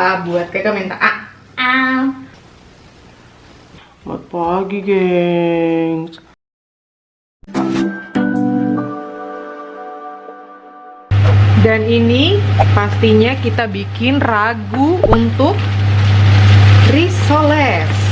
A buat kakak minta A. A. Selamat pagi, gengs. Dan ini pastinya kita bikin ragu untuk risoles.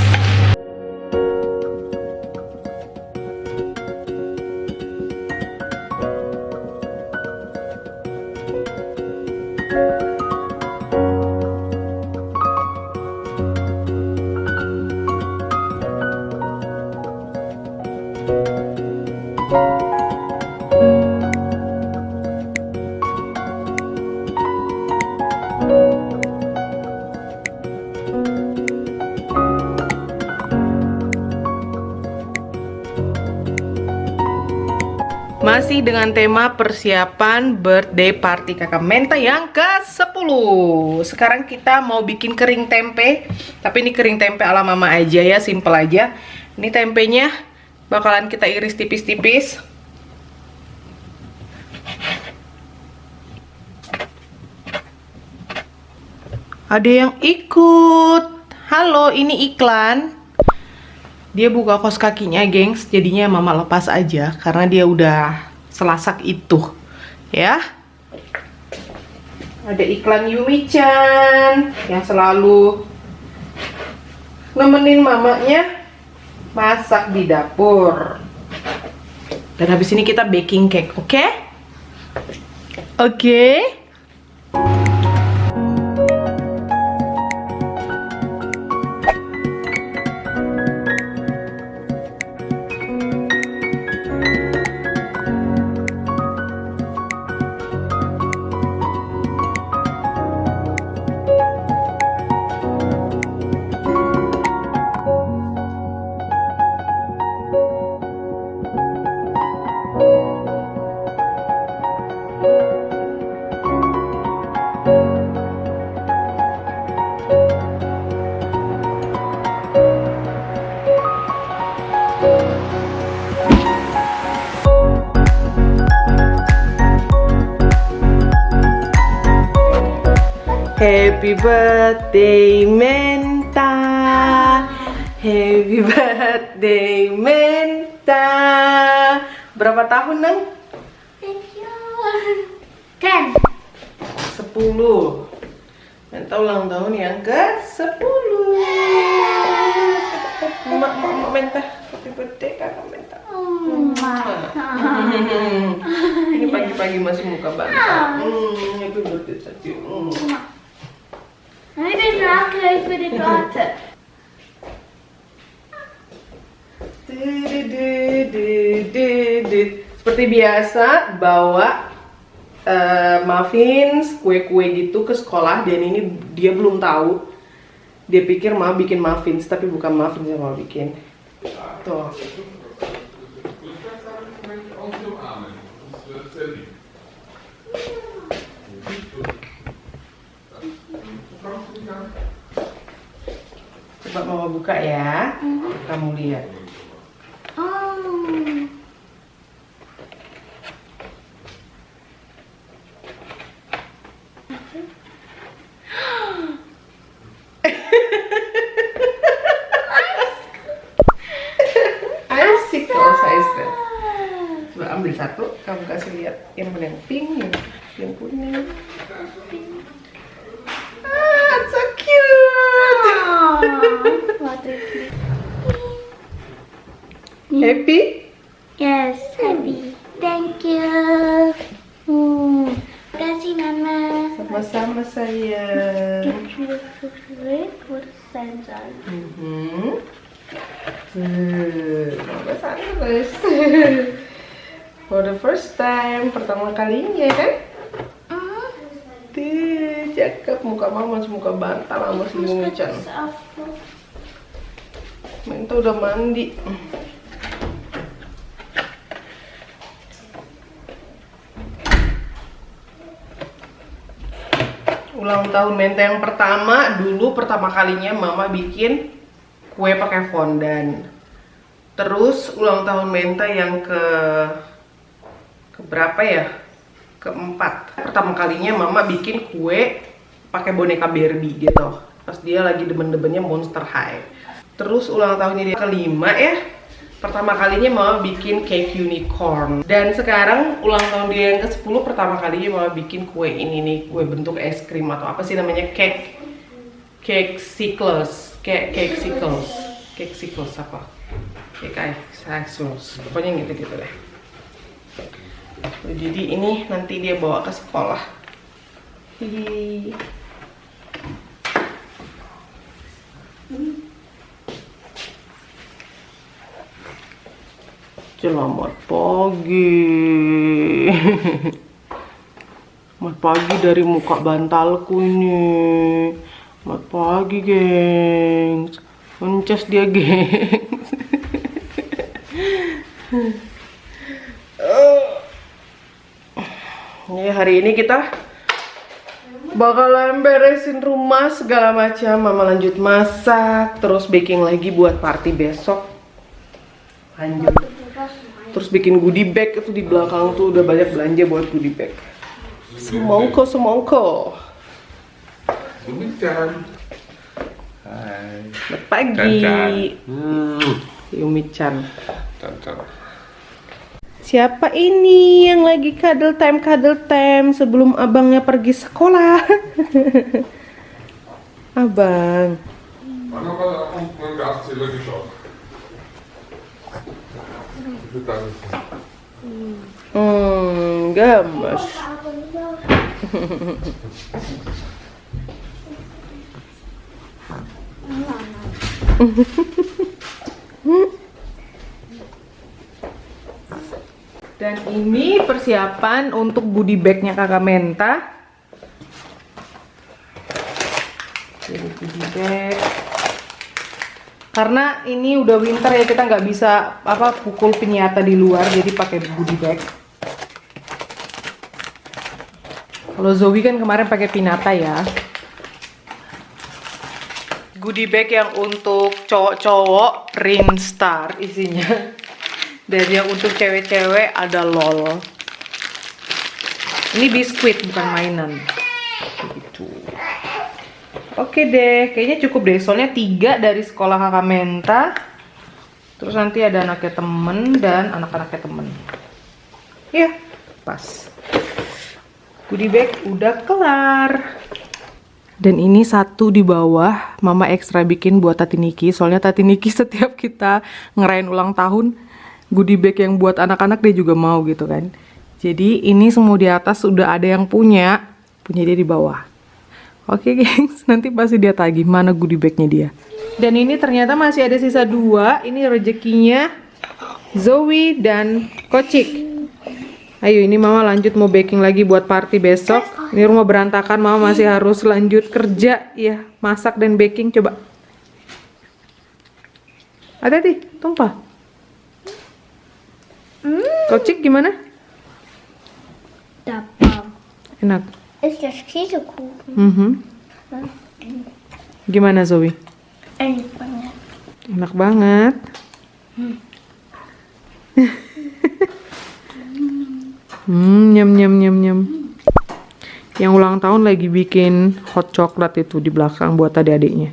Masih dengan tema persiapan birthday party kakak Menta yang ke-10. Sekarang kita mau bikin kering tempe. Tapi ini kering tempe ala mama aja ya, simple aja. Ini tempenya bakalan kita iris tipis-tipis. Ada yang ikut. Halo, ini iklan. Dia buka kaos kakinya, gengs. Jadinya mama lepas aja karena dia udah selasak itu, ya. Ada iklan Yumi-chan yang selalu nemenin mamanya masak di dapur. Dan habis ini kita baking cake, oke? Oke. Happy birthday Menta. Happy birthday Menta. Berapa tahun, Neng? Thank you. 10. 10. Menta ulang tahun yang ke-10. Mak Menta. Happy birthday kakak Menta. Ini pagi-pagi masih muka bantah. Happy birthday tadi. Nu är det rakt för det pratar. Seperti biasa bawa muffins, kue-kue gitu ke sekolah. Dan ini dia belum tahu. Dia pikir mau bikin muffins, tapi bukan muffins yang mau bikin. Tuh. Coba mama buka ya. Kamu lihat. Oh. Asik kalau size. Coba ambil satu, kamu kasih lihat yang mana yang pink, yang kuning. Ah, so cute. What is it? Happy? Yes, happy. Thank you. Kasih mama. Sama-sama sayang. What sensor? Mama Santos. For the first time, pertama kalinya kan? Tuh, cakep. Muka mama muka bantal sama si Yumi-chan. Menta udah mandi. Ulang tahun Menta yang pertama, dulu pertama kalinya mama bikin kue pakai fondant. Terus ulang tahun Menta yang ke berapa ya? Keempat. Pertama kalinya mama bikin kue pakai boneka Barbie gitu. Pas dia lagi demen-demennya Monster High. Terus ulang tahunnya dia kelima ya. Pertama kalinya Mama bikin cake unicorn. Dan sekarang ulang tahun dia yang ke-10, pertama kalinya Mama bikin kue ini nih, kue bentuk es krim atau apa sih namanya, cake sickles apa? Cake sickles. Pokoknya gitu-gitu deh. Jadi ini nanti dia bawa ke sekolah. Hihi. Selamat pagi. Selamat pagi dari muka bantalku ini. Selamat pagi, gengs. Mencas dia, gengs. Ya, hari ini kita bakalan beresin rumah segala macam. Mama lanjut masak, terus baking lagi buat party besok. Lanjut. Terus bikin goodie bag, itu di belakang tuh udah banyak belanja buat goodie bag. Semongko. Yumi-chan. Hai. Selamat pagi. Yumi-chan. Chan. Siapa ini yang lagi cuddle time sebelum abangnya pergi sekolah? Abang. Wann haben wir unten im Gaszähler geschaut? Wie viel Tage ist das? Gemes. Dan ini persiapan untuk goodie bagnya kakak Menta. Jadi goodie bag. Karena ini udah winter ya, kita nggak bisa pukul piñata di luar, jadi pakai goodie bag. Kalau Zoe kan kemarin pakai piñata ya. Goodie bag yang untuk cowok-cowok print star isinya. Dan yang untuk cewek-cewek ada LOL. Ini biskuit bukan mainan. Gitu. Oke deh, kayaknya cukup deh. Soalnya 3 dari sekolah kakak Menta. Terus nanti ada anaknya temen dan anak-anaknya temen. Ya, pas. Goodie bag udah kelar. Dan ini satu di bawah, Mama ekstra bikin buat Tati Niki. Soalnya Tati Niki setiap kita ngerayain ulang tahun, goodie bag yang buat anak-anak dia juga mau gitu kan. Jadi ini semua di atas udah ada yang punya dia di bawah. Oke gengs, nanti pasti dia tagih mana goodie bagnya dia. Dan ini ternyata masih ada sisa 2. Ini rezekinya Zoe dan Kocik. Ayo ini Mama lanjut mau baking lagi buat party besok. Ini rumah berantakan, Mama masih harus lanjut kerja ya, masak dan baking. Coba. Hati-hati, tumpah. Kocik gimana? Dabei Enak. ist das Käsekuchen. Gimana Zoe? Enak banget. Enak banget. Nyam. Yang ulang tahun lagi bikin hot coklat itu di belakang buat adik-adiknya.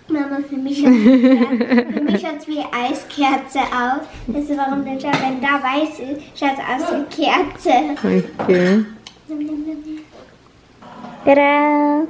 Mama, für mich schaut es wie Eiskerze aus. Das ist warum der wenn da weiß ist, schaut es aus wie Kerze. Oke. Tada!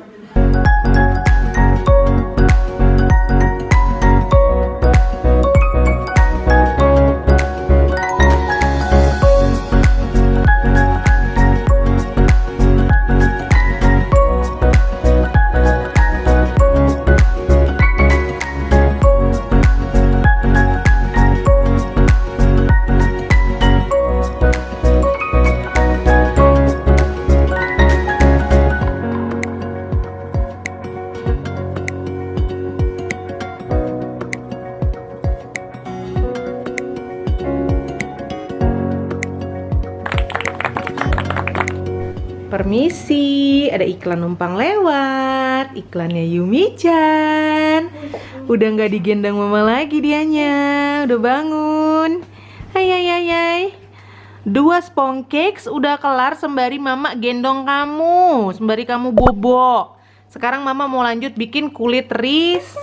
Permisi, ada iklan numpang lewat. Iklannya Yumi-chan. Udah nggak digendong Mama lagi dianya. Udah bangun. Hai. 2 sponge cakes udah kelar sembari Mama gendong kamu. Sembari kamu bobo. Sekarang Mama mau lanjut bikin kulit risoles.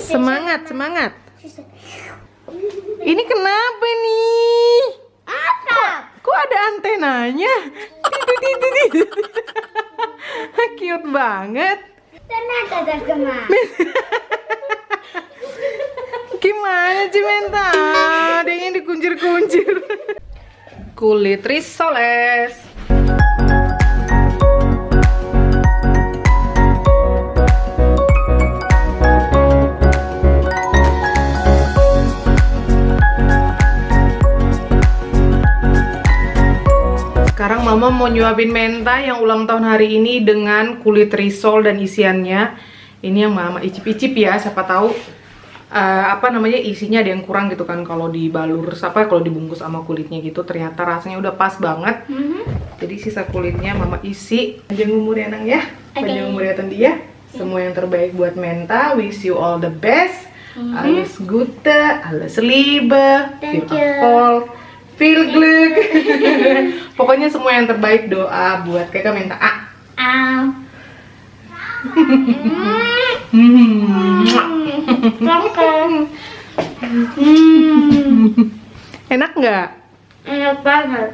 Semangat, semangat. Ini kenapa nih? Apa? Kok ada antenanya? Cute banget. Tenaga terkena. Gimana sih Menta? Adanya dikuncir-kuncir. Kulit risoles. Sekarang Mama mau nyuapin Menta yang ulang tahun hari ini dengan kulit risol dan isiannya. Ini yang Mama icip-icip ya, siapa tahu isinya ada yang kurang gitu kan kalau dibalur kalau dibungkus sama kulitnya gitu. Ternyata rasanya udah pas banget. Jadi sisa kulitnya Mama isi. Panjang umur ya Nang ya. Panjang umur ya dia. Semua yang terbaik buat Menta. Wish you all the best. Alles Gute, alles Liebe, viel Erfolg, viel Glück. Pokoknya semua yang terbaik, doa buat Kakak Menta. Enak nggak? Enak banget.